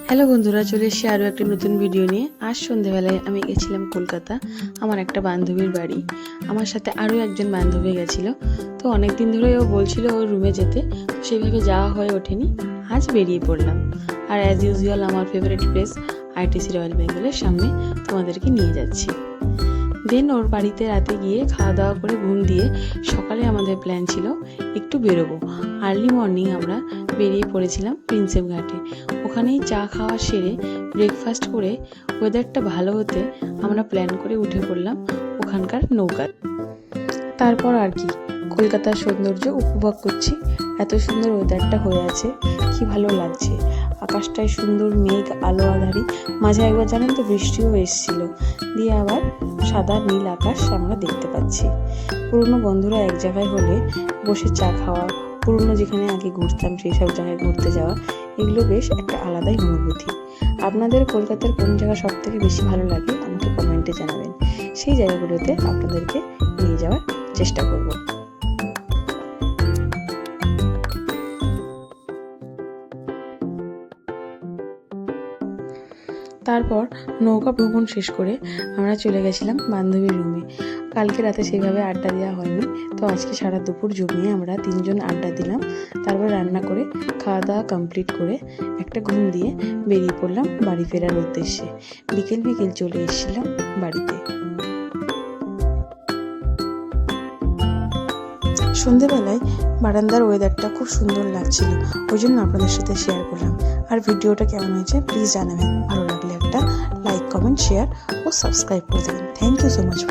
Hello বন্ধুরা, চলে এসেছি আরও একটা নতুন ভিডিও নিয়ে। আজ সন্ধেবেলায় আমি গেছিলাম কলকাতা, আমার একটা বান্ধবীর বাড়ি। আমার সাথে আরও একজন বান্ধবী গেছিলো। তো অনেক দিন ধরে ও বলছিল ওর রুমে যেতে, তো সেইভাবে যাওয়া হয়ে ওঠেনি। আজ বেরিয়ে পড়লাম, আর অ্যাজ ইউজুয়াল আমার ফেভারিট প্লেস আইটিসি রয়্যাল বেঙ্গলের সামনে তোমাদেরকে নিয়ে যাচ্ছি। দেন ওর বাড়িতে রাতে গিয়ে খাওয়া দাওয়া করে ঘুম দিয়ে সকালে আমাদের প্ল্যান ছিল একটু বেরোবো। আর্লি মর্নিং আমরা বেরিয়ে পড়েছিলাম প্রিন্সেপ ঘাটে। ওখানেই চা খাওয়া সেরে ব্রেকফাস্ট করে ওয়েদারটা ভালো হতে আমরা প্ল্যান করে উঠে পড়লাম ওখানকার নৌকা। তারপর আর কি, কলকাতার সৌন্দর্য উপভোগ করছি। এত সুন্দর ওয়েদারটা হয়ে আছে, কি ভালো লাগছে। আকাশটায় সুন্দর মেঘ, আলো আধারি, মাঝে একবার জানেন তো বৃষ্টিও এসেছিল। দিয়ে আবার সাদা নীল আকাশ আমরা দেখতে পাচ্ছি। পুরনো বন্ধুরা এক জায়গায় হলে বসে চা খাওয়া, পুরনো যেখানে আগে ঘুরতাম সেই সব জায়গায় ঘুরতে যাওয়া, এগুলো বেশ একটা আলাদাই অনুভূতি। আপনাদের কলকাতার কোন জায়গা সব থেকে বেশি ভালো লাগে আমাকে কমেন্টে জানাবেন। সেই জায়গাগুলোতে আপনাদেরকে নিয়ে যাওয়ার চেষ্টা করব। তারপর নৌকা ভ্রমণ শেষ করে আমরা চলে গেছিলাম বান্ধবীর রুমে। কালকে রাতে সেইভাবে আড্ডা দেওয়া হয়নি, তো আজকে সারা দুপুর জমিয়ে আমরা তিনজন আড্ডা দিলাম। তারপর রান্না করে খাওয়া দাওয়া কমপ্লিট করে একটা ঘুম দিয়ে বেরিয়ে পড়লাম বাড়ি ফেরার উদ্দেশ্যে। বিকেল বিকেল চলে এসেছিলাম বাড়িতে। সন্ধেবেলায় বারান্দার ওয়েদারটা খুব সুন্দর লাগছিল, ওই জন্য আপনাদের সাথে শেয়ার করলাম। আর ভিডিওটা কেমন হয়েছে প্লিজ জানাবেন। ভালো লাগলে একটা লাইক, কমেন্ট, শেয়ার ও সাবস্ক্রাইব করে দেবেন। Thank you so much.